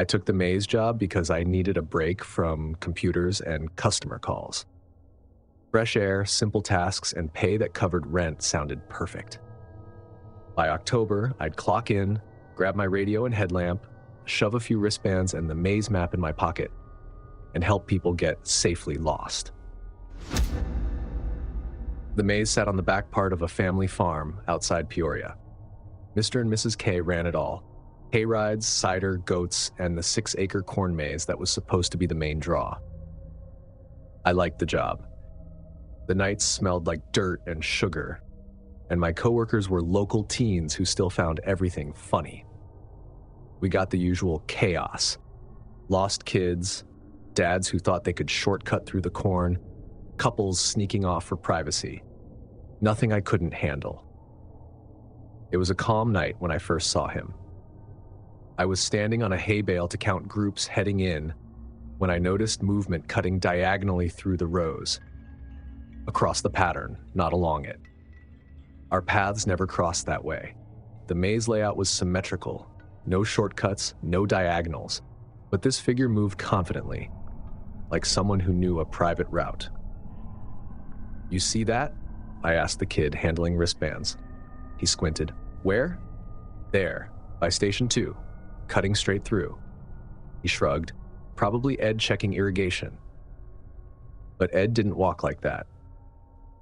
I took the maze job because I needed a break from computers and customer calls. Fresh air, simple tasks, and pay that covered rent sounded perfect. By October, I'd clock in, grab my radio and headlamp, shove a few wristbands and the maze map in my pocket, and help people get safely lost. The maze sat on the back part of a family farm outside Peoria. Mr. and Mrs. K ran it all. Hay rides, cider, goats, and the 6-acre corn maze that was supposed to be the main draw. I liked the job. The nights smelled like dirt and sugar, and my coworkers were local teens who still found everything funny. We got the usual chaos. Lost kids, dads who thought they could shortcut through the corn, couples sneaking off for privacy. Nothing I couldn't handle. It was a calm night when I first saw him. I was standing on a hay bale to count groups heading in when I noticed movement cutting diagonally through the rows. Across the pattern, not along it. Our paths never crossed that way. The maze layout was symmetrical, no shortcuts, no diagonals, but this figure moved confidently, like someone who knew a private route. "You see that?" I asked the kid handling wristbands. He squinted. "Where?" "There, by Station 2, cutting straight through." He shrugged. "Probably Ed checking irrigation." But Ed didn't walk like that.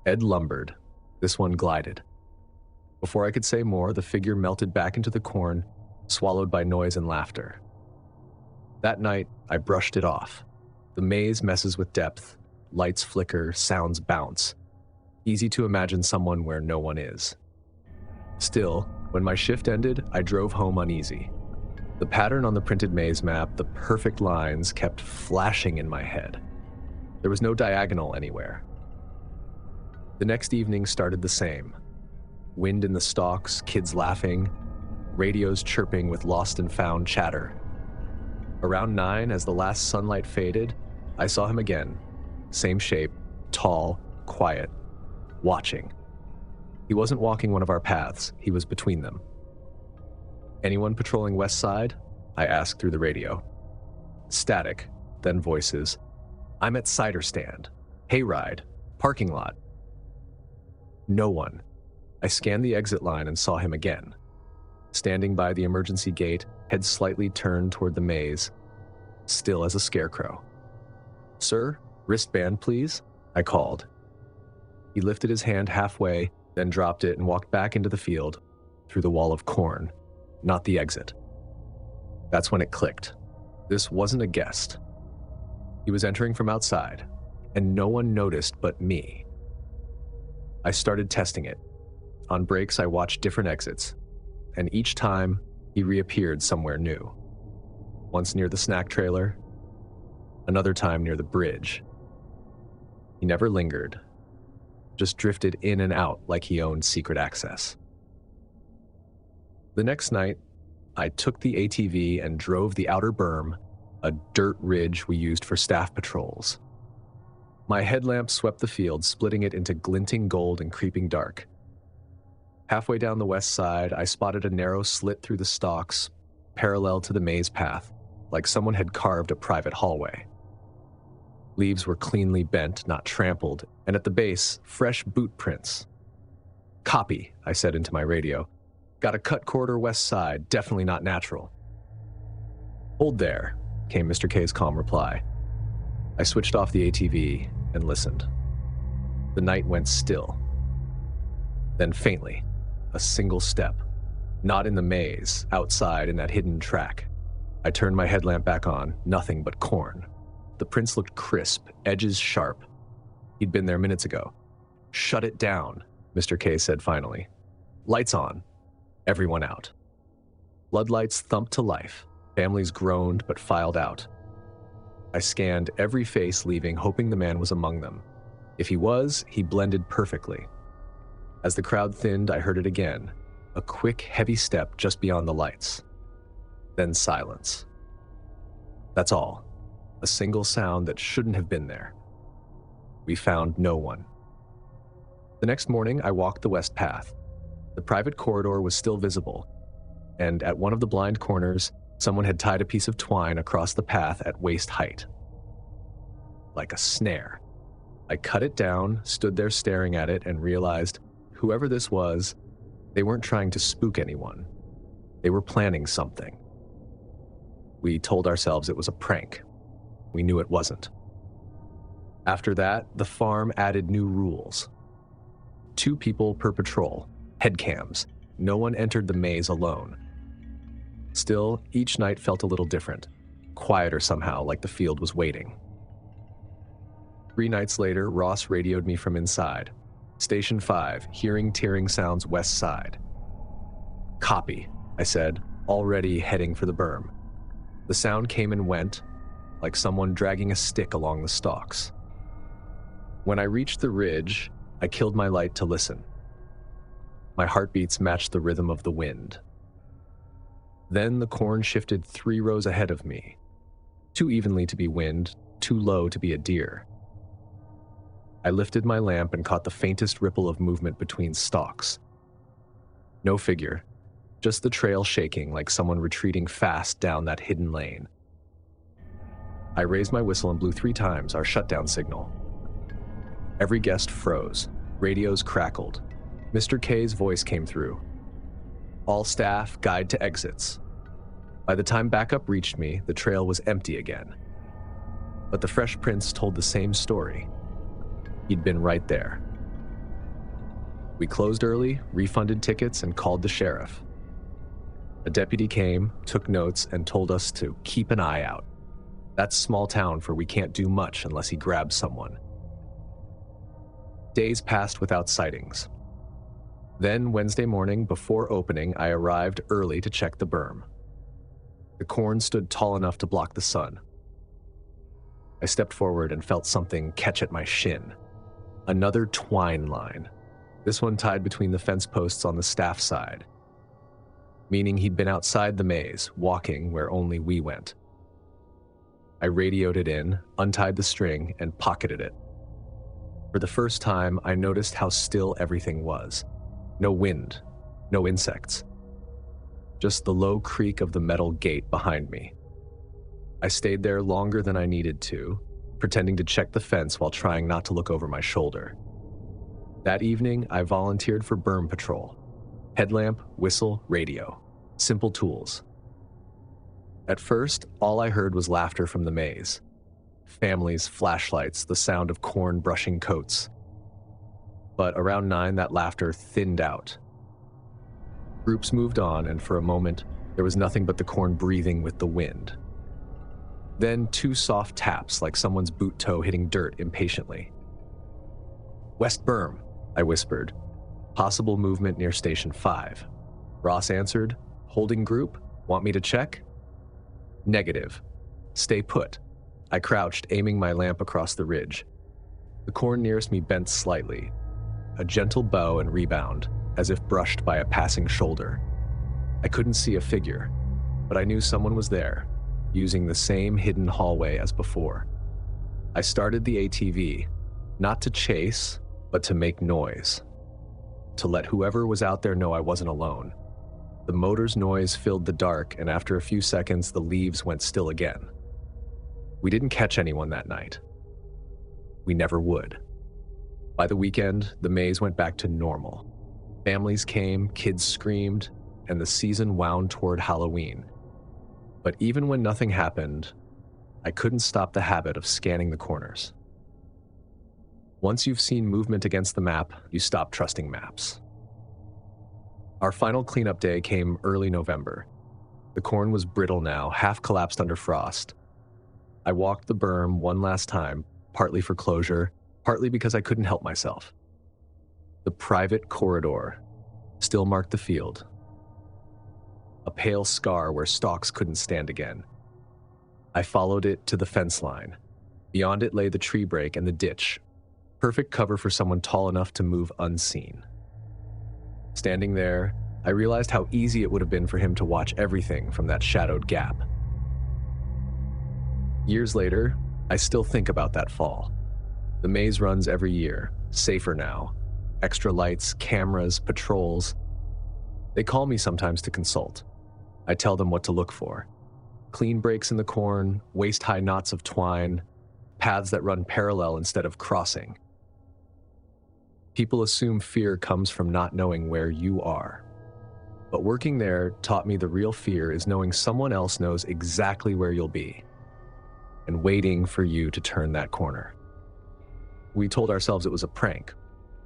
Ed lumbered. This one glided. Before I could say more, the figure melted back into the corn, swallowed by noise and laughter. That night, I brushed it off. The maze messes with depth. Lights flicker, sounds bounce. Easy to imagine someone where no one is. Still, when my shift ended, I drove home uneasy. The pattern on the printed maze map, the perfect lines, kept flashing in my head. There was no diagonal anywhere. The next evening started the same. Wind in the stalks, kids laughing, radios chirping with lost and found chatter. Around 9, as the last sunlight faded, I saw him again. Same shape, tall, quiet, watching. He wasn't walking one of our paths, he was between them. "Anyone patrolling West Side?" I asked through the radio. Static, then voices. "I'm at cider stand, hayride, parking lot." No one. I scanned the exit line and saw him again. Standing by the emergency gate, head slightly turned toward the maze, still as a scarecrow. "Sir, wristband, please," I called. He lifted his hand halfway, then dropped it and walked back into the field, through the wall of corn, not the exit. That's when it clicked. This wasn't a guest. He was entering from outside, and no one noticed but me. I started testing it. On breaks, I watched different exits, and each time, he reappeared somewhere new. Once near the snack trailer, another time near the bridge. He never lingered, just drifted in and out like he owned secret access. The next night, I took the ATV and drove the outer berm, a dirt ridge we used for staff patrols. My headlamp swept the field, splitting it into glinting gold and creeping dark. Halfway down the west side, I spotted a narrow slit through the stalks, parallel to the maze path, like someone had carved a private hallway. Leaves were cleanly bent, not trampled, and at the base, fresh boot prints. "Copy," I said into my radio. "Got a cut corridor west side, definitely not natural." "Hold there," came Mr. K's calm reply. I switched off the ATV and listened. The night went still. Then faintly, a single step. Not in the maze, outside in that hidden track. I turned my headlamp back on, nothing but corn. The prints looked crisp, edges sharp. He'd been there minutes ago. "Shut it down," Mr. K said finally. "Lights on." Everyone out. Floodlights thumped to life. Families groaned but filed out. I scanned every face leaving, hoping the man was among them. If he was, he blended perfectly. As the crowd thinned, I heard it again. A quick, heavy step just beyond the lights. Then silence. That's all. A single sound that shouldn't have been there. We found no one. The next morning, I walked the west path. The private corridor was still visible, and at one of the blind corners, Someone had tied a piece of twine across the path at waist height. Like a snare. I cut it down, stood there staring at it, and realized whoever this was, they weren't trying to spook anyone. They were planning something. We told ourselves it was a prank. We knew it wasn't. After that, the farm added new rules. 2 people per patrol, headcams. No one entered the maze alone. Still, each night felt a little different, quieter somehow, like the field was waiting. 3 nights later, Ross radioed me from inside. Station 5, hearing tearing sounds west side. Copy, I said, already heading for the berm. The sound came and went, like someone dragging a stick along the stalks. When I reached the ridge, I killed my light to listen. My heartbeats matched the rhythm of the wind. Then the corn shifted 3 rows ahead of me, too evenly to be wind, too low to be a deer. I lifted my lamp and caught the faintest ripple of movement between stalks. No figure, just the trail shaking like someone retreating fast down that hidden lane. I raised my whistle and blew 3 times, our shutdown signal. Every guest froze. Radios crackled. Mr. K's voice came through. All staff, guide to exits. By the time backup reached me, the trail was empty again. But the Fresh Prince told the same story. He'd been right there. We closed early, refunded tickets, and called the sheriff. A deputy came, took notes, and told us to keep an eye out. That's small town, for we can't do much unless he grabs someone. Days passed without sightings. Then, Wednesday morning, before opening, I arrived early to check the berm. The corn stood tall enough to block the sun. I stepped forward and felt something catch at my shin. Another twine line, this one tied between the fence posts on the staff side, meaning he'd been outside the maze, walking where only we went. I radioed it in, untied the string, and pocketed it. For the first time, I noticed how still everything was. No wind, no insects. Just the low creak of the metal gate behind me. I stayed there longer than I needed to, pretending to check the fence while trying not to look over my shoulder. That evening, I volunteered for berm patrol. Headlamp, whistle, radio. Simple tools. At first, all I heard was laughter from the maze. Families, flashlights, the sound of corn brushing coats. But around 9, that laughter thinned out. Groups moved on, and for a moment, there was nothing but the corn breathing with the wind. Then 2 soft taps, like someone's boot toe hitting dirt impatiently. "West berm," I whispered. "Possible movement near Station 5. Ross answered, "Holding group? Want me to check?" "Negative. Stay put." I crouched, aiming my lamp across the ridge. The corn nearest me bent slightly. A gentle bow and rebound, as if brushed by a passing shoulder. I couldn't see a figure, but I knew someone was there, using the same hidden hallway as before. I started the ATV, not to chase, but to make noise. To let whoever was out there know I wasn't alone. The motor's noise filled the dark, and after a few seconds, the leaves went still again. We didn't catch anyone that night. We never would. By the weekend, the maze went back to normal. Families came, kids screamed, and the season wound toward Halloween. But even when nothing happened, I couldn't stop the habit of scanning the corners. Once you've seen movement against the map, you stop trusting maps. Our final cleanup day came early November. The corn was brittle now, half collapsed under frost. I walked the berm one last time, partly for closure, partly because I couldn't help myself. The private corridor still marked the field. A pale scar where stalks couldn't stand again. I followed it to the fence line. Beyond it lay the tree break and the ditch, perfect cover for someone tall enough to move unseen. Standing there, I realized how easy it would have been for him to watch everything from that shadowed gap. Years later, I still think about that fall. The maze runs every year, safer now. Extra lights, cameras, patrols. They call me sometimes to consult. I tell them what to look for. Clean breaks in the corn, waist-high knots of twine, paths that run parallel instead of crossing. People assume fear comes from not knowing where you are. But working there taught me the real fear is knowing someone else knows exactly where you'll be and waiting for you to turn that corner. We told ourselves it was a prank.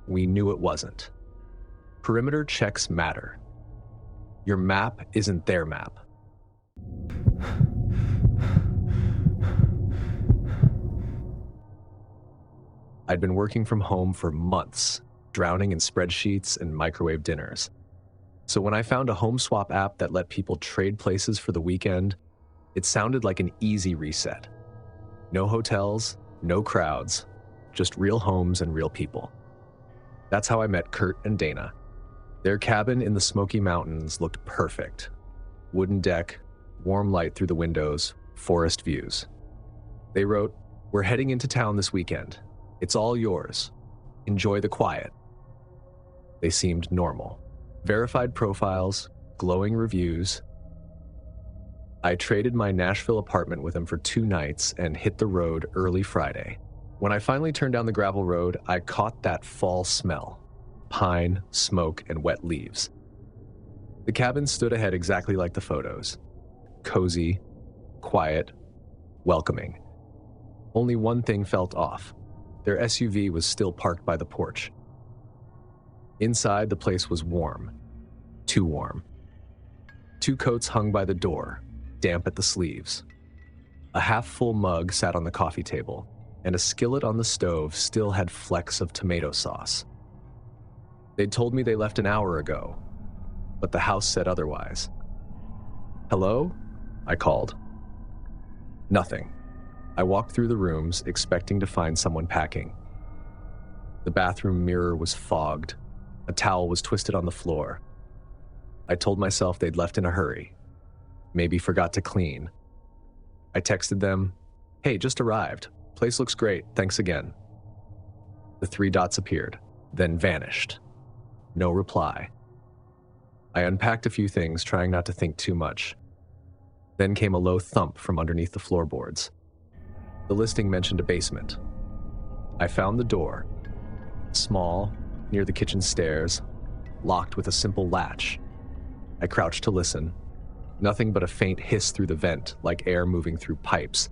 We knew it wasn't. Perimeter checks matter. Your map isn't their map. I'd been working from home for months, drowning in spreadsheets and microwave dinners. So when I found a home swap app that let people trade places for the weekend, it sounded like an easy reset. No hotels, no crowds, just real homes and real people. That's how I met Kurt and Dana. Their cabin in the Smoky Mountains looked perfect. Wooden deck, warm light through the windows, forest views. They wrote, "We're heading into town this weekend. It's all yours. Enjoy the quiet." They seemed normal. Verified profiles, glowing reviews. I traded my Nashville apartment with them for 2 nights and hit the road early Friday. When I finally turned down the gravel road, I caught that fall smell. Pine, smoke, and wet leaves. The cabin stood ahead exactly like the photos. Cozy, quiet, welcoming. Only one thing felt off. Their SUV was still parked by the porch. Inside, the place was warm. Too warm. 2 coats hung by the door, damp at the sleeves. A half-full mug sat on the coffee table, and a skillet on the stove still had flecks of tomato sauce. They'd told me they left an hour ago, but the house said otherwise. "Hello?" I called. Nothing. I walked through the rooms, expecting to find someone packing. The bathroom mirror was fogged. A towel was twisted on the floor. I told myself they'd left in a hurry. Maybe forgot to clean. I texted them, "Hey, just arrived. Place looks great, thanks again." The 3 dots appeared, then vanished. No reply. I unpacked a few things, trying not to think too much. Then came a low thump from underneath the floorboards. The listing mentioned a basement. I found the door. Small, near the kitchen stairs, locked with a simple latch. I crouched to listen. Nothing but a faint hiss through the vent, like air moving through pipes.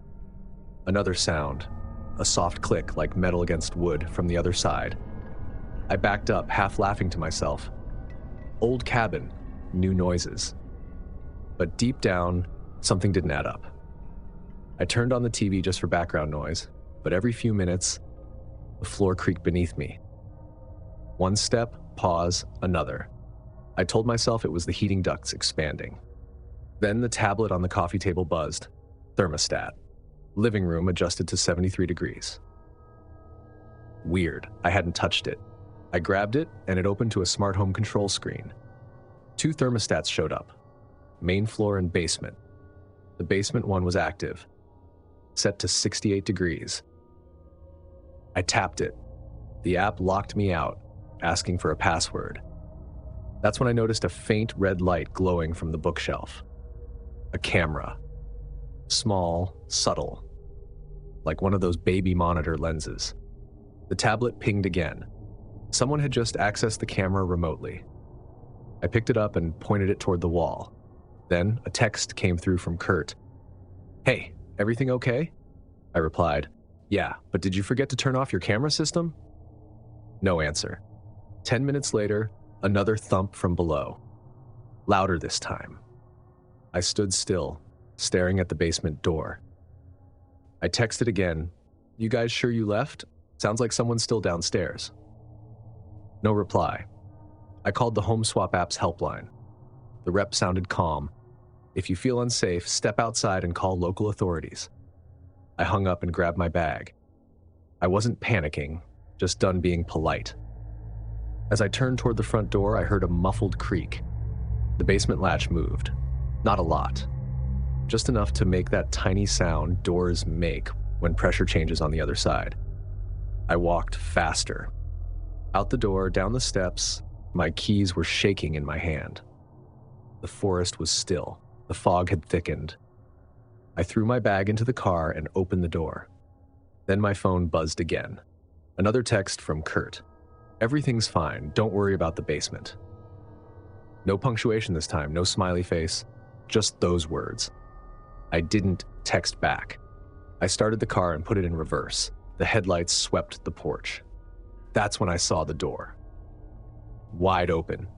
Another sound, a soft click like metal against wood from the other side. I backed up, half laughing to myself. Old cabin, new noises. But deep down, something didn't add up. I turned on the TV just for background noise, but every few minutes, the floor creaked beneath me. One step, pause, another. I told myself it was the heating ducts expanding. Then the tablet on the coffee table buzzed. Thermostat. Living room adjusted to 73 degrees. Weird, I hadn't touched it. I grabbed it, and it opened to a smart home control screen. 2 thermostats showed up. Main floor and basement. The basement one was active. Set to 68 degrees. I tapped it. The app locked me out, asking for a password. That's when I noticed a faint red light glowing from the bookshelf. A camera. Small, subtle. Like one of those baby monitor lenses. The tablet pinged again. Someone had just accessed the camera remotely. I picked it up and pointed it toward the wall. Then a text came through from Kurt. "Hey, everything okay?" I replied, "Yeah, but did you forget to turn off your camera system?" No answer. 10 minutes later, another thump from below. Louder this time. I stood still, staring at the basement door. I texted again, "You guys sure you left? Sounds like someone's still downstairs." No reply. I called the Home Swap app's helpline. The rep sounded calm. "If you feel unsafe, step outside and call local authorities." I hung up and grabbed my bag. I wasn't panicking, just done being polite. As I turned toward the front door, I heard a muffled creak. The basement latch moved. Not a lot. Just enough to make that tiny sound doors make when pressure changes on the other side. I walked faster. Out the door, down the steps, my keys were shaking in my hand. The forest was still. The fog had thickened. I threw my bag into the car and opened the door. Then my phone buzzed again. Another text from Kurt. "Everything's fine, don't worry about the basement." No punctuation this time, no smiley face, just those words. I didn't text back. I started the car and put it in reverse. The headlights swept the porch. That's when I saw the door. Wide open,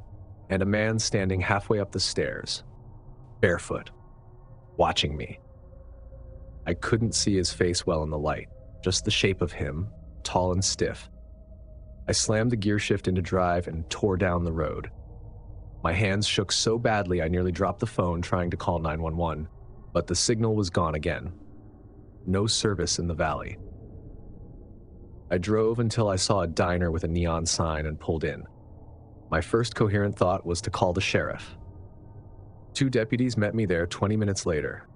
and a man standing halfway up the stairs, barefoot, watching me. I couldn't see his face well in the light, just the shape of him, tall and stiff. I slammed the gear shift into drive and tore down the road. My hands shook so badly I nearly dropped the phone trying to call 911, but the signal was gone again. No service in the valley. I drove until I saw a diner with a neon sign and pulled in. My first coherent thought was to call the sheriff. 2 deputies met me there 20 minutes later.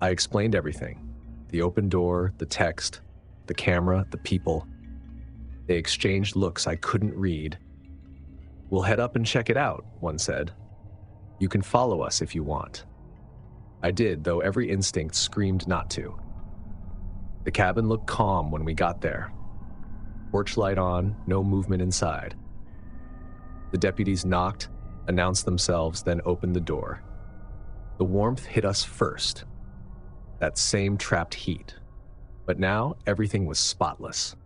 I explained everything. The open door, the text, the camera, the people. They exchanged looks I couldn't read. "We'll head up and check it out," one said. "You can follow us if you want." I did, though every instinct screamed not to. The cabin looked calm when we got there. Porch light on, no movement inside. The deputies knocked, announced themselves, then opened the door. The warmth hit us first. That same trapped heat. But now everything was spotless.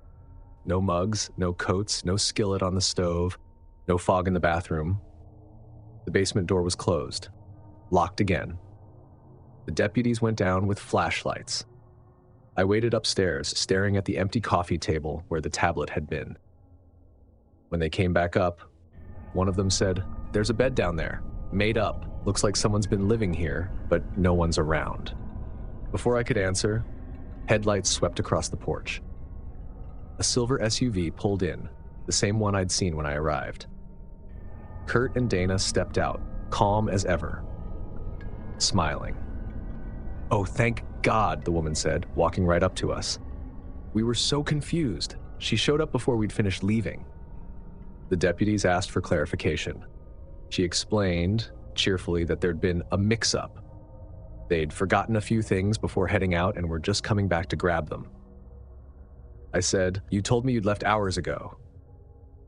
No mugs, no coats, no skillet on the stove, no fog in the bathroom. The basement door was closed, locked again. The deputies went down with flashlights. I waited upstairs, staring at the empty coffee table where the tablet had been. When they came back up, one of them said, "There's a bed down there, made up. Looks like someone's been living here, but no one's around." Before I could answer, headlights swept across the porch. A silver SUV pulled in, the same one I'd seen when I arrived. Kurt and Dana stepped out, calm as ever, smiling. "Oh, thank God," the woman said, walking right up to us. "We were so confused. She showed up before we'd finished leaving." The deputies asked for clarification. She explained, cheerfully, that there'd been a mix-up. They'd forgotten a few things before heading out and were just coming back to grab them. I said, "You told me you'd left hours ago."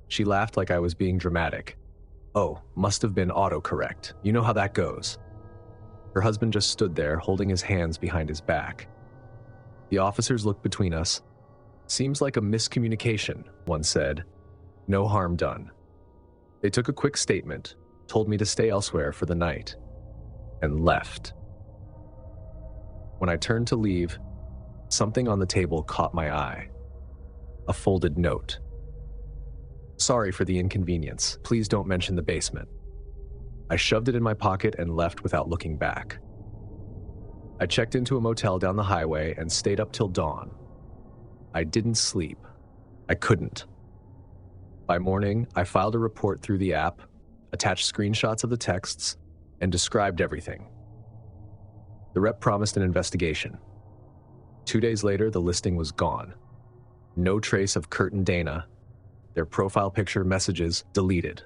She laughed like I was being dramatic. "Oh, must have been autocorrect. You know how that goes." Her husband just stood there, holding his hands behind his back. The officers looked between us. "Seems like a miscommunication," one said. "No harm done." They took a quick statement, told me to stay elsewhere for the night, and left. When I turned to leave, something on the table caught my eye. A folded note. "Sorry for the inconvenience. Please don't mention the basement." I shoved it in my pocket and left without looking back. I checked into a motel down the highway and stayed up till dawn. I didn't sleep. I couldn't. By morning, I filed a report through the app, attached screenshots of the texts, and described everything. The rep promised an investigation. 2 days later, the listing was gone. No trace of Kurt and Dana. Their profile picture, messages deleted.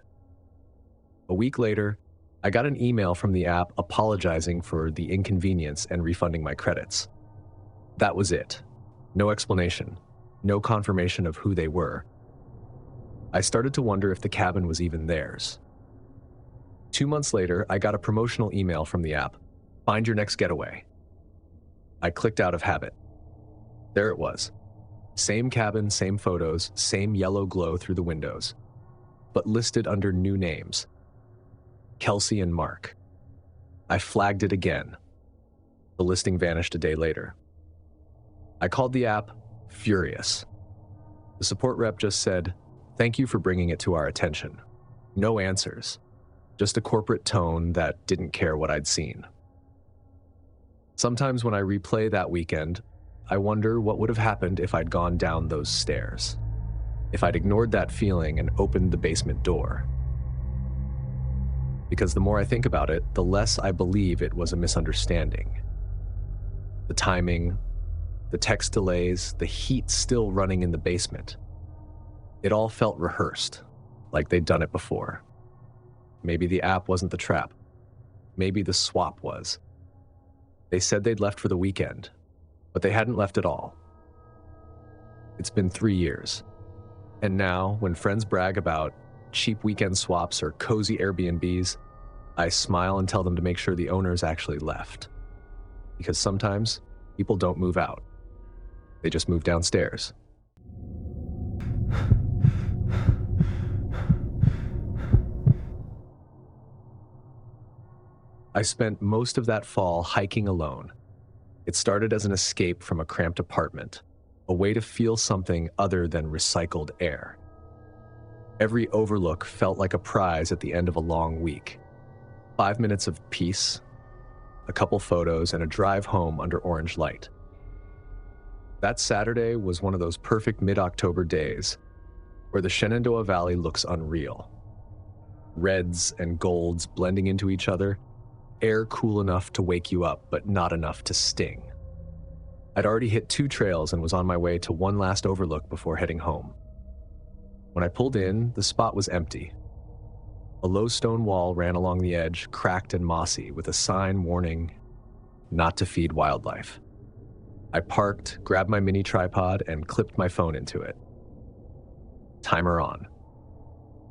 A week later, I got an email from the app apologizing for the inconvenience and refunding my credits. That was it. No explanation. No confirmation of who they were. I started to wonder if the cabin was even theirs. 2 months later, I got a promotional email from the app. "Find your next getaway." I clicked out of habit. There it was. Same cabin, same photos, same yellow glow through the windows, but listed under new names. Kelsey and Mark. I flagged it again. The listing vanished a day later. I called the app, furious. The support rep just said, "Thank you for bringing it to our attention." No answers. Just a corporate tone that didn't care what I'd seen. Sometimes when I replay that weekend, I wonder what would have happened if I'd gone down those stairs. If I'd ignored that feeling and opened the basement door. Because the more I think about it, the less I believe it was a misunderstanding. The timing, the text delays, the heat still running in the basement. It all felt rehearsed, like they'd done it before. Maybe the app wasn't the trap. Maybe the swap was. They said they'd left for the weekend, but they hadn't left at all. It's been 3 years. And now, when friends brag about cheap weekend swaps or cozy Airbnbs, I smile and tell them to make sure the owners actually left. Because sometimes people don't move out. They just move downstairs. I spent most of that fall hiking alone. It started as an escape from a cramped apartment, a way to feel something other than recycled air. Every overlook felt like a prize at the end of a long week. 5 minutes of peace, a couple photos, and a drive home under orange light. That Saturday was one of those perfect mid-October days where the Shenandoah Valley looks unreal. Reds and golds blending into each other, air cool enough to wake you up, but not enough to sting. I'd already hit 2 trails and was on my way to one last overlook before heading home. When I pulled in, the spot was empty. A low stone wall ran along the edge, cracked and mossy, with a sign warning, "Not to feed wildlife." I parked, grabbed my mini tripod, and clipped my phone into it. Timer on.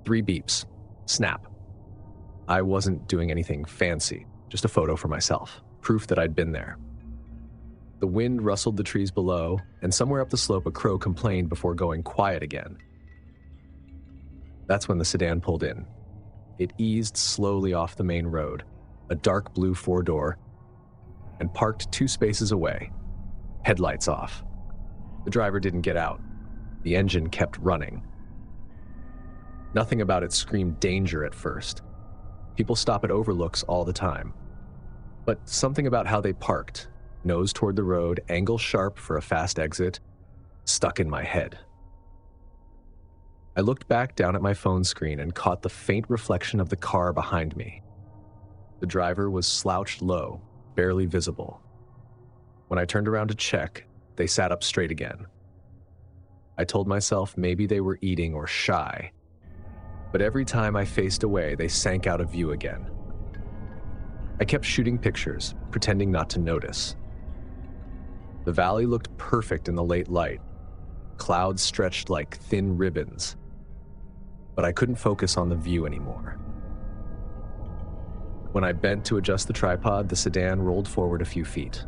3 beeps. Snap. I wasn't doing anything fancy, just a photo for myself, proof that I'd been there. The wind rustled the trees below, and somewhere up the slope a crow complained before going quiet again. That's when the sedan pulled in. It eased slowly off the main road, a dark blue 4-door, and parked 2 spaces away, headlights off. The driver didn't get out. The engine kept running. Nothing about it screamed danger at first. People stop at overlooks all the time. But something about how they parked, nose toward the road, angle sharp for a fast exit, stuck in my head. I looked back down at my phone screen and caught the faint reflection of the car behind me. The driver was slouched low, barely visible. When I turned around to check, they sat up straight again. I told myself maybe they were eating or shy, but every time I faced away, they sank out of view again. I kept shooting pictures, pretending not to notice. The valley looked perfect in the late light. Clouds stretched like thin ribbons, but I couldn't focus on the view anymore. When I bent to adjust the tripod, the sedan rolled forward a few feet.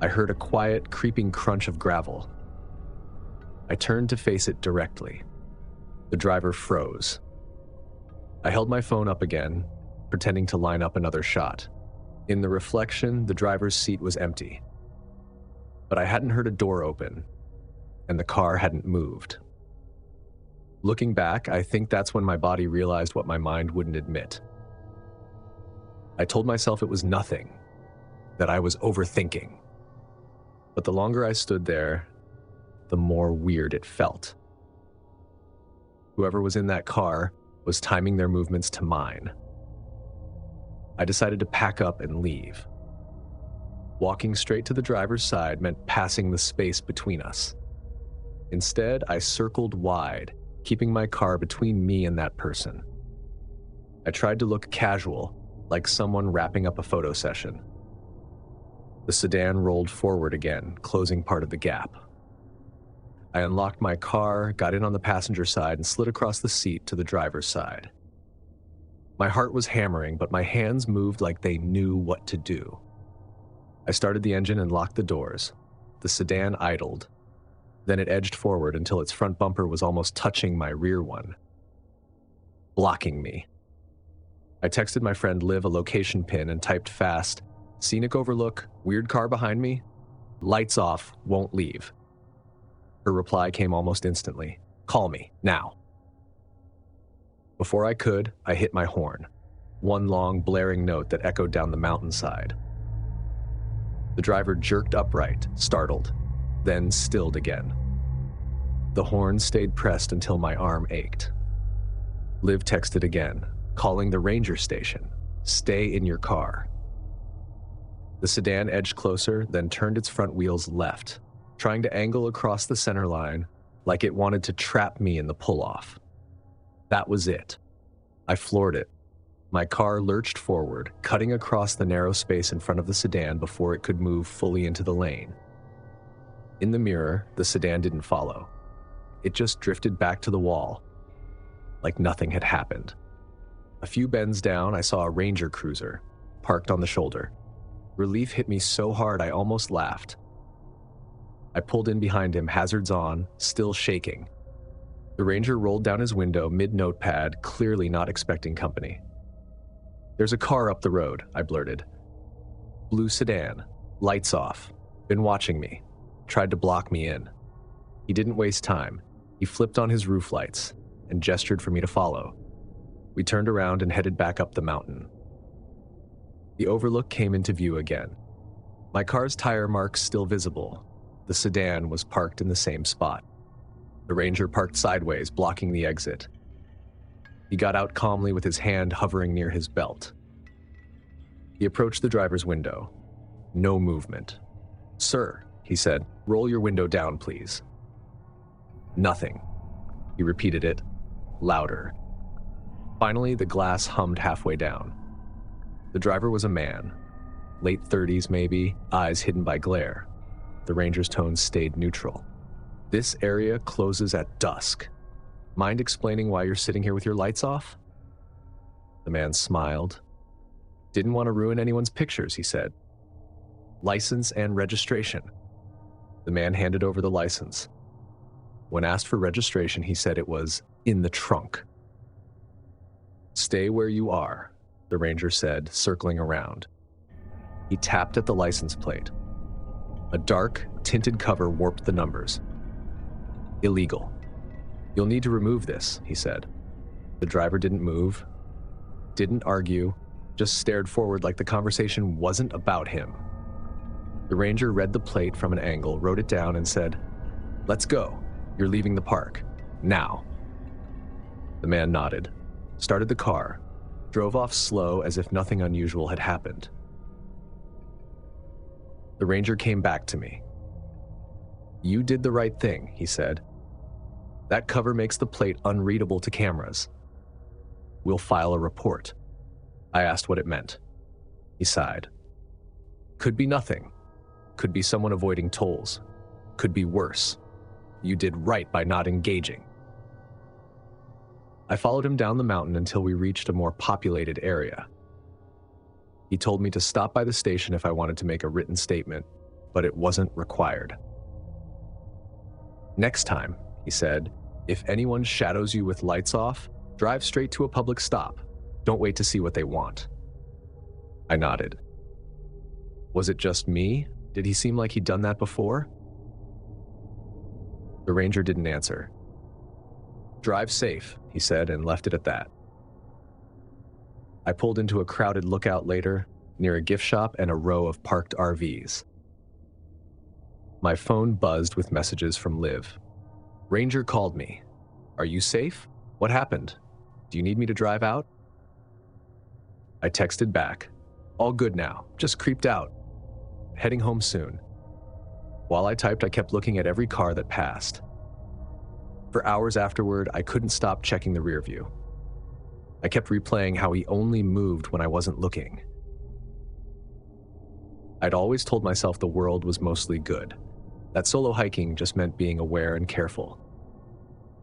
I heard a quiet, creeping crunch of gravel. I turned to face it directly. The driver froze. I held my phone up again, pretending to line up another shot. In the reflection, the driver's seat was empty. But I hadn't heard a door open, and the car hadn't moved. Looking back, I think that's when my body realized what my mind wouldn't admit. I told myself it was nothing, that I was overthinking. But the longer I stood there, the more weird it felt. Whoever was in that car was timing their movements to mine. I decided to pack up and leave. Walking straight to the driver's side meant passing the space between us. Instead, I circled wide, keeping my car between me and that person. I tried to look casual, like someone wrapping up a photo session. The sedan rolled forward again, closing part of the gap. I unlocked my car, got in on the passenger side, and slid across the seat to the driver's side. My heart was hammering, but my hands moved like they knew what to do. I started the engine and locked the doors. The sedan idled. Then it edged forward until its front bumper was almost touching my rear one, blocking me. I texted my friend Liv a location pin and typed fast, "Scenic overlook, weird car behind me, lights off, won't leave." Her reply came almost instantly, "Call me, now." Before I could, I hit my horn, one long blaring note that echoed down the mountainside. The driver jerked upright, startled, then stilled again. The horn stayed pressed until my arm ached. Liv texted again, calling the ranger station, "Stay in your car." The sedan edged closer, then turned its front wheels left, trying to angle across the center line like it wanted to trap me in the pull-off. That was it. I floored it. My car lurched forward, cutting across the narrow space in front of the sedan before it could move fully into the lane. In the mirror, the sedan didn't follow. It just drifted back to the wall, like nothing had happened. A few bends down, I saw a Ranger cruiser, parked on the shoulder. Relief hit me so hard I almost laughed. I pulled in behind him, hazards on, still shaking. The Ranger rolled down his window mid-notepad, clearly not expecting company. "There's a car up the road," I blurted. "Blue sedan, lights off, been watching me, tried to block me in." He didn't waste time. He flipped on his roof lights and gestured for me to follow. We turned around and headed back up the mountain. The overlook came into view again. My car's tire marks still visible. The sedan was parked in the same spot. The Ranger parked sideways, blocking the exit. He got out calmly with his hand hovering near his belt. He approached the driver's window. No movement. "Sir," he said, "roll your window down, please." Nothing. He repeated it, louder. Finally, the glass hummed halfway down. The driver was a man, late 30s maybe, eyes hidden by glare. The Ranger's tones stayed neutral. "This area closes at dusk. Mind explaining why you're sitting here with your lights off?" The man smiled. "Didn't want to ruin anyone's pictures," he said. "License and registration." The man handed over the license. When asked for registration, he said it was in the trunk. "Stay where you are," the Ranger said, circling around. He tapped at the license plate. A dark, tinted cover warped the numbers. "Illegal. You'll need to remove this," he said. The driver didn't move, didn't argue, just stared forward like the conversation wasn't about him. The Ranger read the plate from an angle, wrote it down, and said, "Let's go. You're leaving the park. Now." The man nodded, started the car, drove off slow as if nothing unusual had happened. The Ranger came back to me. "You did the right thing," he said. "That cover makes the plate unreadable to cameras. We'll file a report." I asked what it meant. He sighed. "Could be nothing. Could be someone avoiding tolls. Could be worse. You did right by not engaging." I followed him down the mountain until we reached a more populated area. He told me to stop by the station if I wanted to make a written statement, but it wasn't required. "Next time," he said, "if anyone shadows you with lights off, drive straight to a public stop. Don't wait to see what they want." I nodded. Was it just me? Did he seem like he'd done that before? The Ranger didn't answer. "Drive safe," he said, and left it at that. I pulled into a crowded lookout later, near a gift shop and a row of parked RVs. My phone buzzed with messages from Liv. "Ranger called me. Are you safe? What happened? Do you need me to drive out?" I texted back. "All good now, just creeped out. Heading home soon." While I typed, I kept looking at every car that passed. For hours afterward, I couldn't stop checking the rear view. I kept replaying how he only moved when I wasn't looking. I'd always told myself the world was mostly good, that solo hiking just meant being aware and careful.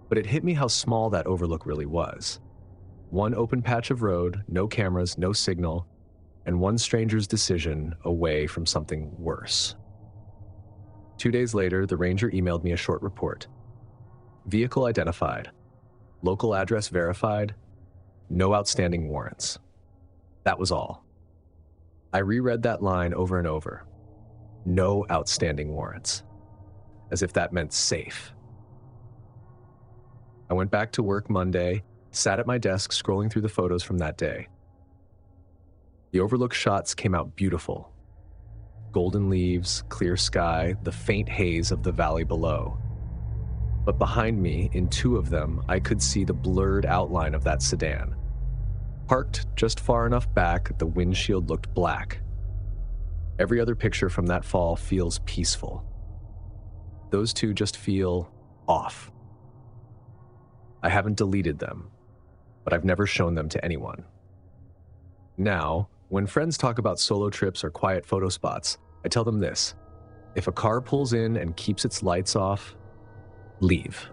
But it hit me how small that overlook really was. One open patch of road, no cameras, no signal, and one stranger's decision away from something worse. 2 days later, the Ranger emailed me a short report. Vehicle identified. Local address verified. No outstanding warrants. That was all. I reread that line over and over. No outstanding warrants. As if that meant safe. I went back to work Monday, sat at my desk scrolling through the photos from that day. The overlook shots came out beautiful. Golden leaves, clear sky, the faint haze of the valley below. But behind me, in two of them, I could see the blurred outline of that sedan. Parked just far enough back, the windshield looked black. Every other picture from that fall feels peaceful. Those two just feel off. I haven't deleted them, but I've never shown them to anyone. Now, when friends talk about solo trips or quiet photo spots, I tell them this: if a car pulls in and keeps its lights off, leave.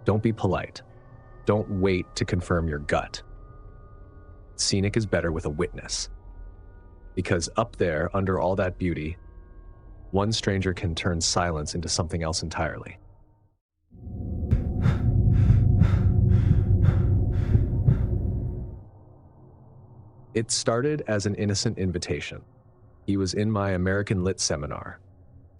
Don't be polite. Don't wait to confirm your gut. Scenic is better with a witness. Because up there, under all that beauty, one stranger can turn silence into something else entirely. It started as an innocent invitation. He was in my American Lit seminar.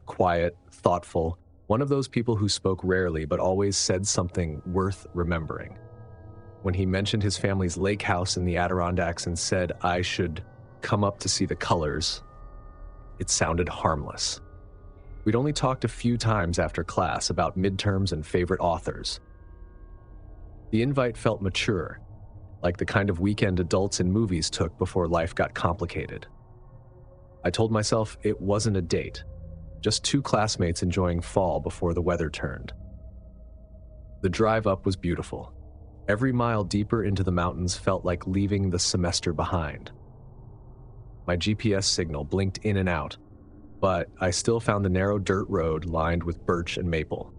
Quiet, thoughtful, one of those people who spoke rarely but always said something worth remembering. When he mentioned his family's lake house in the Adirondacks and said I should come up to see the colors, it sounded harmless. We'd only talked a few times after class about midterms and favorite authors. The invite felt mature, like the kind of weekend adults in movies took before life got complicated. I told myself it wasn't a date, just two classmates enjoying fall before the weather turned. The drive up was beautiful. Every mile deeper into the mountains felt like leaving the semester behind. My GPS signal blinked in and out, but I still found the narrow dirt road lined with birch and maple.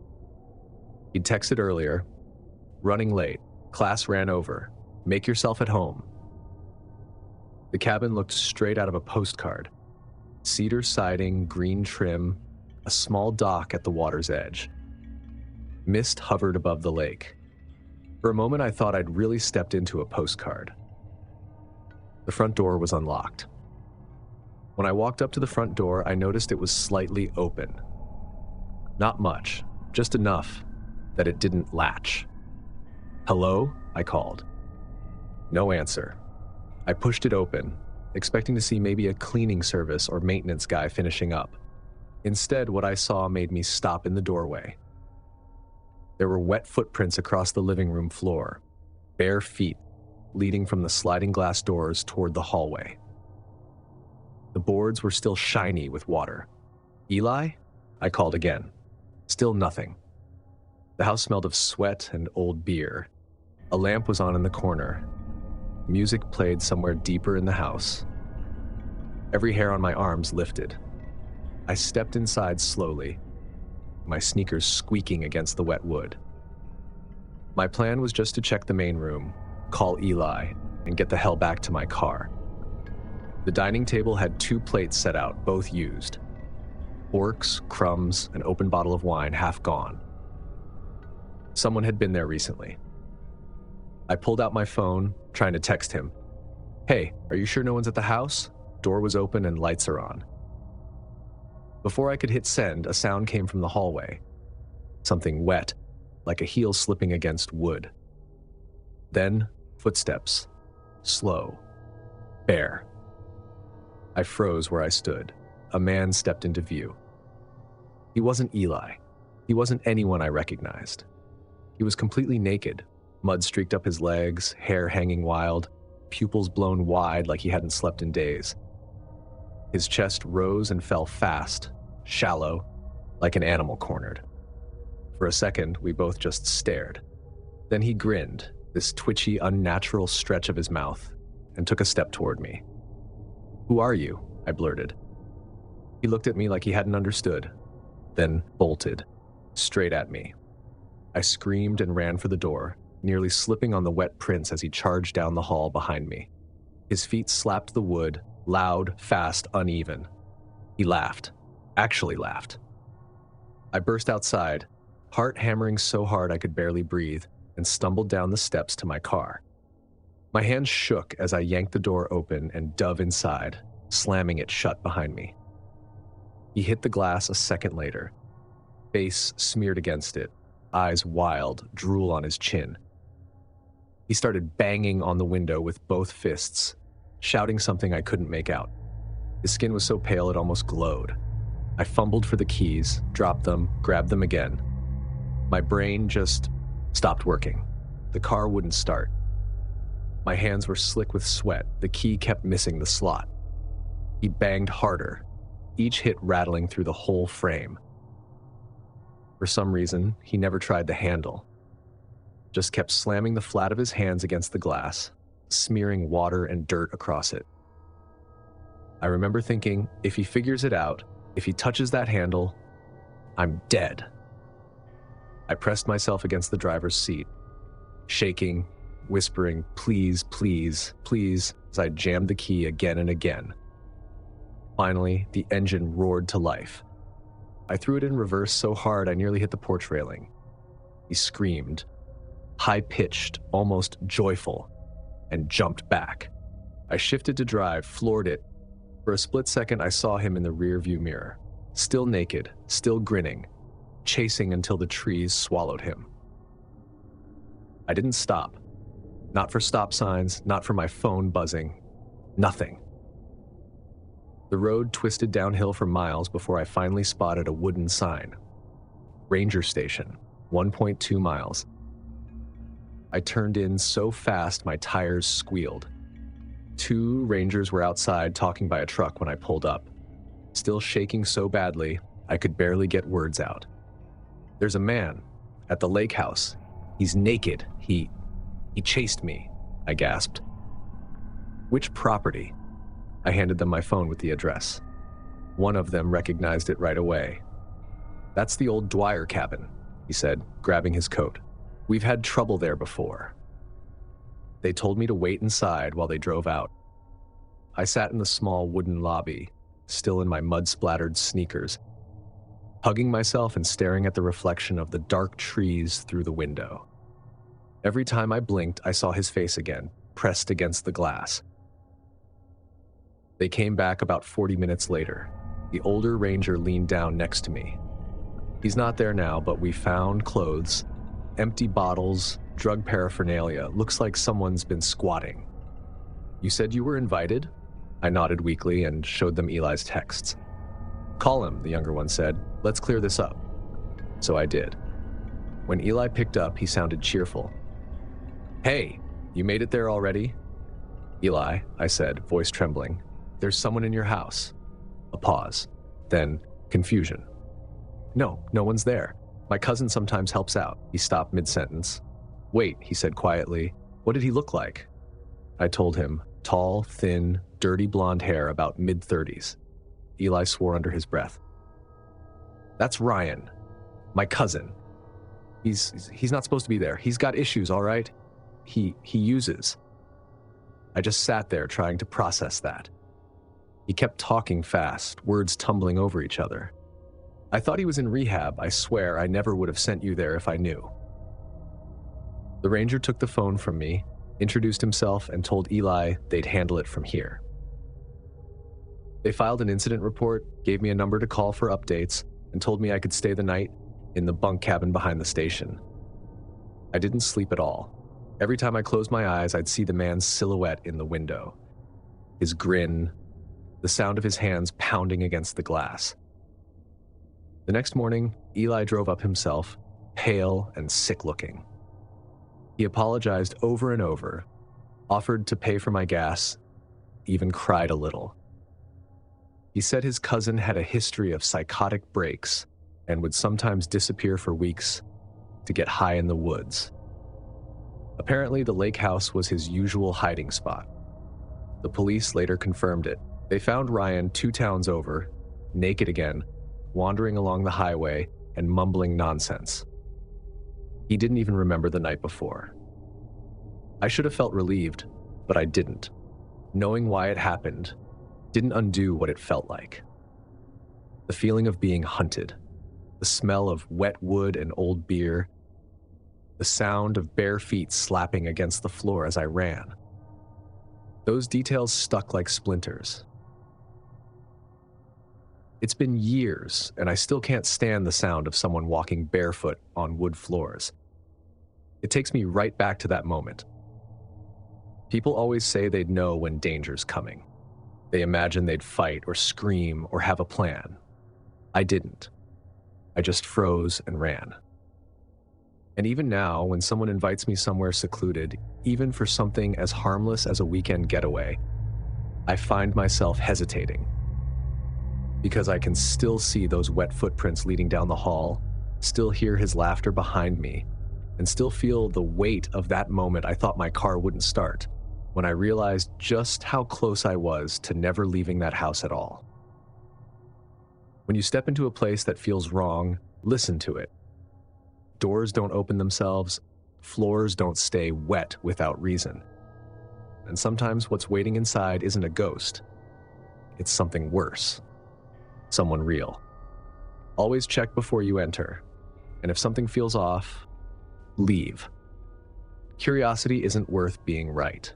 He'd texted earlier, running late, class ran over, make yourself at home. The cabin looked straight out of a postcard. Cedar siding, green trim, a small dock at the water's edge. Mist hovered above the lake. For a moment, I thought I'd really stepped into a postcard. The front door was unlocked. When I walked up to the front door, I noticed it was slightly open. Not much, just enough that it didn't latch. "Hello?" I called. No answer. I pushed it open, expecting to see maybe a cleaning service or maintenance guy finishing up. Instead, what I saw made me stop in the doorway. There were wet footprints across the living room floor, bare feet leading from the sliding glass doors toward the hallway. The boards were still shiny with water. "Eli?" I called again. Still nothing. The house smelled of sweat and old beer. A lamp was on in the corner. Music played somewhere deeper in the house. Every hair on my arms lifted. I stepped inside slowly, my sneakers squeaking against the wet wood. My plan was just to check the main room, call Eli, and get the hell back to my car. The dining table had 2 plates set out, both used. Forks, crumbs, an open bottle of wine, half gone. Someone had been there recently. I pulled out my phone, trying to text him. "Hey, are you sure no one's at the house? Door was open and lights are on." Before I could hit send, a sound came from the hallway. Something wet, like a heel slipping against wood. Then, footsteps. Slow. Bare. I froze where I stood. A man stepped into view. He wasn't Eli. He wasn't anyone I recognized. He was completely naked, mud streaked up his legs, hair hanging wild, pupils blown wide like he hadn't slept in days. His chest rose and fell fast, shallow, like an animal cornered. For a second, we both just stared. Then he grinned, this twitchy, unnatural stretch of his mouth, and took a step toward me. "Who are you?" I blurted. He looked at me like he hadn't understood, then bolted, straight at me. I screamed and ran for the door, nearly slipping on the wet prints as he charged down the hall behind me. His feet slapped the wood, loud, fast, uneven. He laughed. Actually laughed. I burst outside, heart hammering so hard I could barely breathe, and stumbled down the steps to my car. My hands shook as I yanked the door open and dove inside, slamming it shut behind me. He hit the glass a second later, face smeared against it, eyes wild, drool on his chin. He started banging on the window with both fists, shouting something I couldn't make out. His skin was so pale it almost glowed. I fumbled for the keys, dropped them, grabbed them again. My brain just stopped working. The car wouldn't start. My hands were slick with sweat. The key kept missing the slot. He banged harder, each hit rattling through the whole frame. For some reason, he never tried the handle. Just kept slamming the flat of his hands against the glass, smearing water and dirt across it. I remember thinking, if he figures it out, if he touches that handle, I'm dead. I pressed myself against the driver's seat, shaking, whispering, please, please, please, as I jammed the key again and again. Finally, the engine roared to life. I threw it in reverse so hard I nearly hit the porch railing. He screamed, high-pitched, almost joyful, and jumped back. I shifted to drive, floored it. For a split second, I saw him in the rearview mirror, still naked, still grinning, chasing until the trees swallowed him. I didn't stop. Not for stop signs, not for my phone buzzing. Nothing. The road twisted downhill for miles before I finally spotted a wooden sign. Ranger Station, 1.2 miles. I turned in so fast my tires squealed. 2 rangers were outside talking by a truck when I pulled up. Still shaking so badly, I could barely get words out. There's a man at the lakehouse. He's naked. He chased me, I gasped. Which property? I handed them my phone with the address. One of them recognized it right away. That's the old Dwyer cabin, he said, grabbing his coat. We've had trouble there before. They told me to wait inside while they drove out. I sat in the small wooden lobby, still in my mud-splattered sneakers, hugging myself and staring at the reflection of the dark trees through the window. Every time I blinked, I saw his face again, pressed against the glass. They came back about 40 minutes later. The older ranger leaned down next to me. He's not there now, but we found clothes, empty bottles, drug paraphernalia. Looks like someone's been squatting. You said you were invited? I nodded weakly and showed them Eli's texts. Call him, the younger one said. Let's clear this up. So I did. When Eli picked up, he sounded cheerful. Hey, you made it there already? Eli, I said, voice trembling. There's someone in your house. A pause. Then confusion. No one's there. My cousin sometimes helps out. He stopped mid-sentence. Wait, he said quietly. What did he look like? I told him. Tall, thin, dirty blonde hair, about mid-30s. Eli swore under his breath. That's Ryan. My cousin. He's not supposed to be there. He's got issues, all right? He uses. I just sat there trying to process that. He kept talking fast, words tumbling over each other. I thought he was in rehab. I swear I never would have sent you there if I knew. The ranger took the phone from me, introduced himself, and told Eli they'd handle it from here. They filed an incident report, gave me a number to call for updates, and told me I could stay the night in the bunk cabin behind the station. I didn't sleep at all. Every time I closed my eyes, I'd see the man's silhouette in the window. His grin, the sound of his hands pounding against the glass. The next morning, Eli drove up himself, pale and sick-looking. He apologized over and over, offered to pay for my gas, even cried a little. He said his cousin had a history of psychotic breaks and would sometimes disappear for weeks to get high in the woods. Apparently, the lake house was his usual hiding spot. The police later confirmed it. They found Ryan 2 towns over, naked again, wandering along the highway and mumbling nonsense. He didn't even remember the night before. I should have felt relieved, but I didn't. Knowing why it happened didn't undo what it felt like. The feeling of being hunted, the smell of wet wood and old beer, the sound of bare feet slapping against the floor as I ran. Those details stuck like splinters. It's been years, and I still can't stand the sound of someone walking barefoot on wood floors. It takes me right back to that moment. People always say they'd know when danger's coming. They imagine they'd fight or scream or have a plan. I didn't. I just froze and ran. And even now, when someone invites me somewhere secluded, even for something as harmless as a weekend getaway, I find myself hesitating. Because I can still see those wet footprints leading down the hall, still hear his laughter behind me, and still feel the weight of that moment I thought my car wouldn't start. when I realized just how close I was to never leaving that house at all. When you step into a place that feels wrong, listen to it. Doors don't open themselves, floors don't stay wet without reason. And sometimes what's waiting inside isn't a ghost. It's something worse. Someone real. Always check before you enter. And if something feels off, leave. Curiosity isn't worth being right.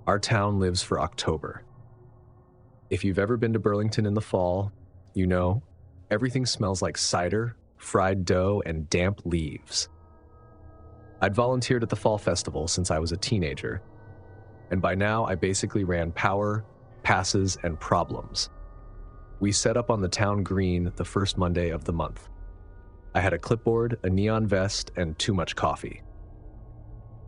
Our town lives for October. If you've ever been to Burlington in the fall, you know everything smells like cider, fried dough, and damp leaves. I'd volunteered at the fall festival since I was a teenager, and by now I basically ran power, passes, and problems. We set up on the town green the first Monday of the month. I had a clipboard, a neon vest, and too much coffee.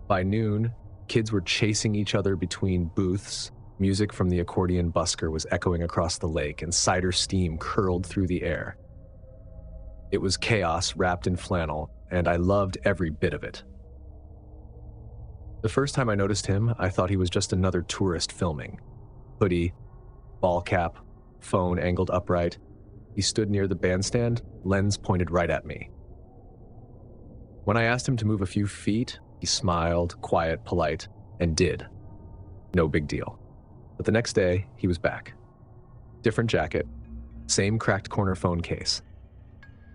By noon, kids were chasing each other between booths, music from the accordion busker was echoing across the lake, and cider steam curled through the air. It was chaos wrapped in flannel, and I loved every bit of it. The first time I noticed him, I thought he was just another tourist filming. Hoodie, ball cap, phone angled upright. He stood near the bandstand, lens pointed right at me. When I asked him to move a few feet, he smiled, quiet, polite, and did. No big deal. But the next day, he was back. Different jacket, same cracked corner phone case.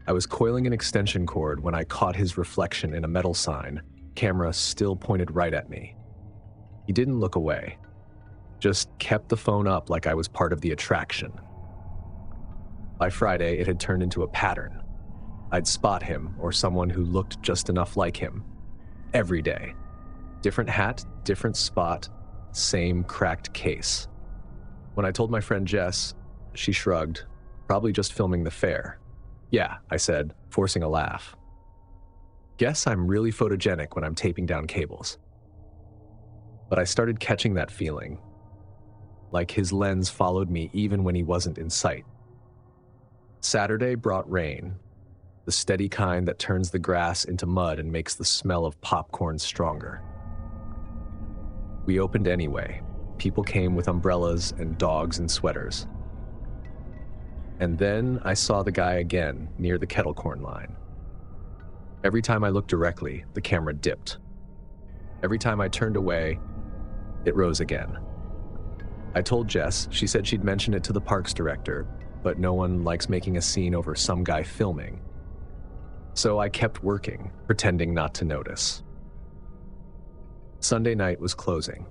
I was coiling an extension cord when I caught his reflection in a metal sign, camera still pointed right at me. He didn't look away, just kept the phone up like I was part of the attraction. By Friday, it had turned into a pattern. I'd spot him or someone who looked just enough like him. Every day. Different hat, different spot, same cracked case. When I told my friend Jess, she shrugged, probably just filming the fair. Yeah, I said, forcing a laugh. Guess I'm really photogenic when I'm taping down cables. But I started catching that feeling, like his lens followed me even when he wasn't in sight. Saturday brought rain, the steady kind that turns the grass into mud and makes the smell of popcorn stronger. We opened anyway. People came with umbrellas and dogs in sweaters. And then I saw the guy again near the kettle corn line. Every time I looked directly, the camera dipped. Every time I turned away, it rose again. I told Jess, she said she'd mention it to the parks director, but no one likes making a scene over some guy filming. So I kept working, pretending not to notice. Sunday night was closing.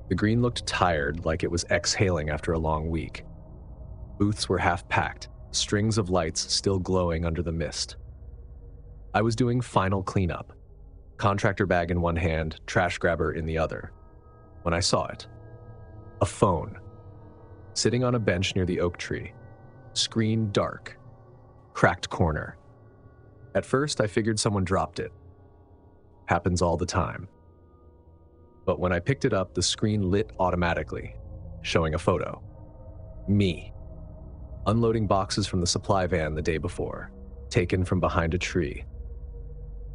The green looked tired, like it was exhaling after a long week. Booths were half packed, strings of lights still glowing under the mist. I was doing final cleanup, contractor bag in one hand, trash grabber in the other, when I saw it. A phone, sitting on a bench near the oak tree, screen dark, cracked corner. At first, I figured someone dropped it. Happens all the time. But when I picked it up, the screen lit automatically, showing a photo. Me, unloading boxes from the supply van the day before, taken from behind a tree.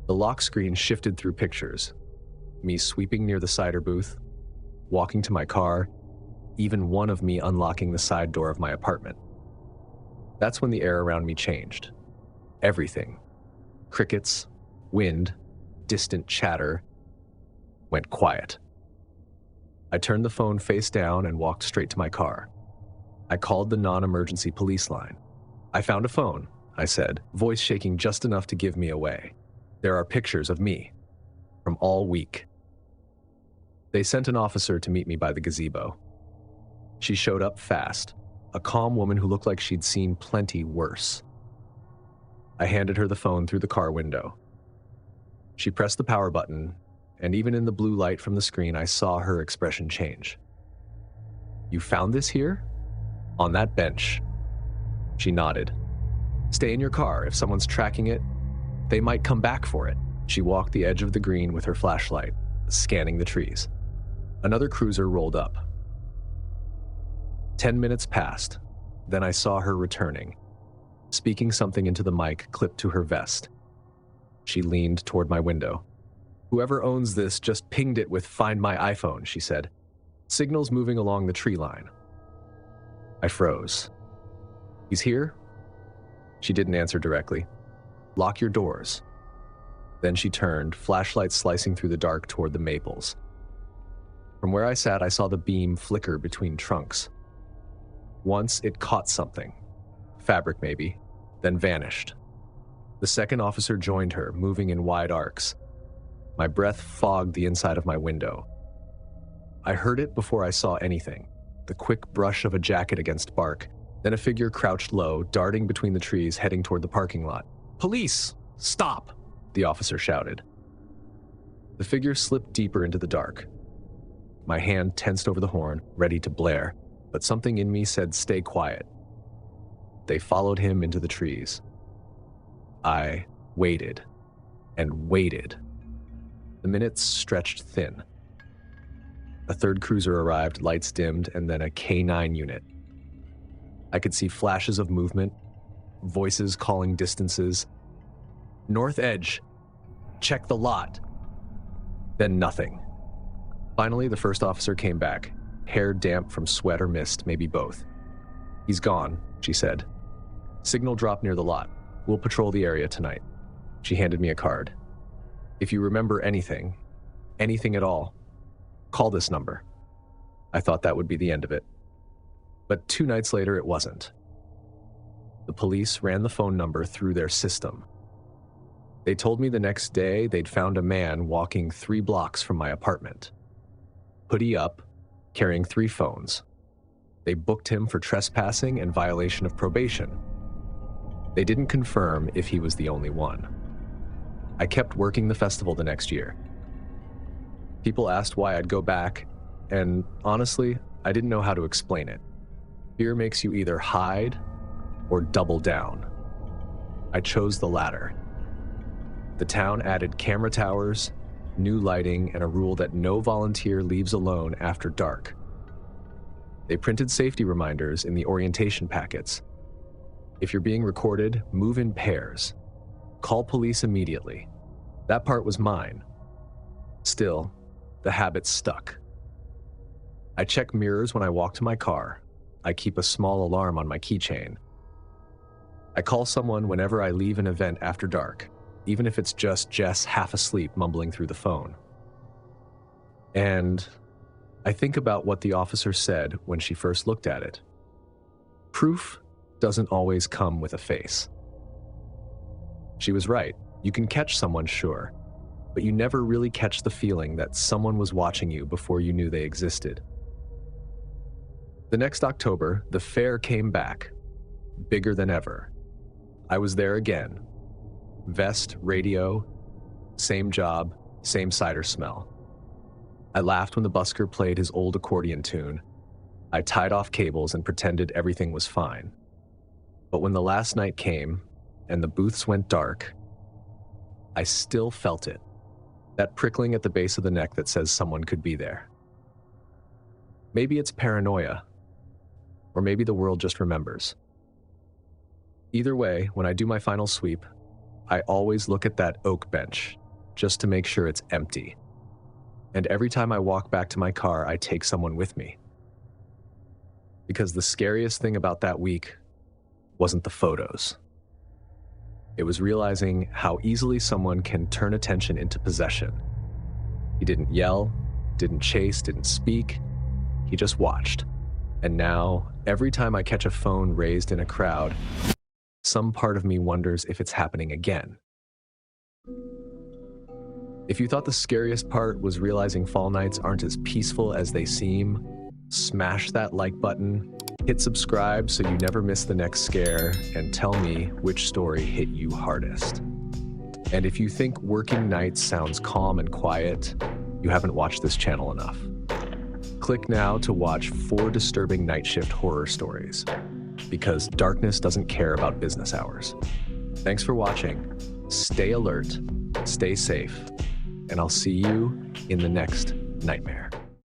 The lock screen shifted through pictures. Me sweeping near the cider booth, walking to my car, even one of me unlocking the side door of my apartment. That's when the air around me changed. Everything. Crickets, wind, distant chatter, went quiet. I turned the phone face down and walked straight to my car. I called the non-emergency police line. I found a phone, I said, voice shaking just enough to give me away. There are pictures of me, from all week. They sent an officer to meet me by the gazebo. She showed up fast, a calm woman who looked like she'd seen plenty worse. I handed her the phone through the car window. She pressed the power button, and even in the blue light from the screen, I saw her expression change. "You found this here? On that bench." She nodded. "Stay in your car. If someone's tracking it, they might come back for it." She walked the edge of the green with her flashlight, scanning the trees. Another cruiser rolled up. 10 minutes passed. Then I saw her returning, speaking something into the mic clipped to her vest. She leaned toward my window. "Whoever owns this just pinged it with Find My iPhone," she said. "Signal's moving along the tree line." I froze. "He's here?" She didn't answer directly. "Lock your doors." Then she turned, flashlight slicing through the dark toward the maples. From where I sat, I saw the beam flicker between trunks. Once it caught something, fabric maybe, then vanished. The second officer joined her, moving in wide arcs. My breath fogged the inside of my window. I heard it before I saw anything, the quick brush of a jacket against bark, then a figure crouched low, darting between the trees, heading toward the parking lot. "Police! Stop!" the officer shouted. The figure slipped deeper into the dark. My hand tensed over the horn, ready to blare, but something in me said stay quiet. They followed him into the trees. I waited and waited. The minutes stretched thin. A third cruiser arrived, lights dimmed, and then a K9 unit. I could see flashes of movement, voices calling distances. "North edge. Check the lot." Then nothing. Finally, the first officer came back, hair damp from sweat or mist, maybe both. "He's gone," she said. "Signal drop near the lot. We'll patrol the area tonight." She handed me a card. "If you remember anything at all, call this number." I thought that would be the end of it. But 2 nights later, it wasn't. The police ran the phone number through their system. They told me the next day they'd found a man walking 3 blocks from my apartment. Hoodie up, carrying 3 phones. They booked him for trespassing and violation of probation. They didn't confirm if he was the only one. I kept working the festival the next year. People asked why I'd go back, and honestly, I didn't know how to explain it. Fear makes you either hide or double down. I chose the latter. The town added camera towers, new lighting, and a rule that no volunteer leaves alone after dark. They printed safety reminders in the orientation packets. If you're being recorded, move in pairs. Call police immediately. That part was mine. Still, the habit stuck. I check mirrors when I walk to my car. I keep a small alarm on my keychain. I call someone whenever I leave an event after dark, even if it's just Jess half asleep mumbling through the phone. And I think about what the officer said when she first looked at it. Proof doesn't always come with a face. She was right. You can catch someone, sure, but you never really catch the feeling that someone was watching you before you knew they existed. The next October, the fair came back, bigger than ever. I was there again. Vest, radio, same job, same cider smell. I laughed when the busker played his old accordion tune. I tied off cables and pretended everything was fine. But when the last night came and the booths went dark, I still felt it. That prickling at the base of the neck that says someone could be there. Maybe it's paranoia, or maybe the world just remembers. Either way, when I do my final sweep, I always look at that oak bench just to make sure it's empty. And every time I walk back to my car, I take someone with me. Because the scariest thing about that week wasn't the photos. It was realizing how easily someone can turn attention into possession. He didn't yell, didn't chase, didn't speak. He just watched. And now, every time I catch a phone raised in a crowd, some part of me wonders if it's happening again. If you thought the scariest part was realizing fall nights aren't as peaceful as they seem, smash that like button, hit subscribe so you never miss the next scare, and tell me which story hit you hardest. And if you think working nights sounds calm and quiet, you haven't watched this channel enough. Click now to watch 4 disturbing night shift horror stories, because darkness doesn't care about business hours. Thanks for watching. Stay alert, stay safe, and I'll see you in the next nightmare.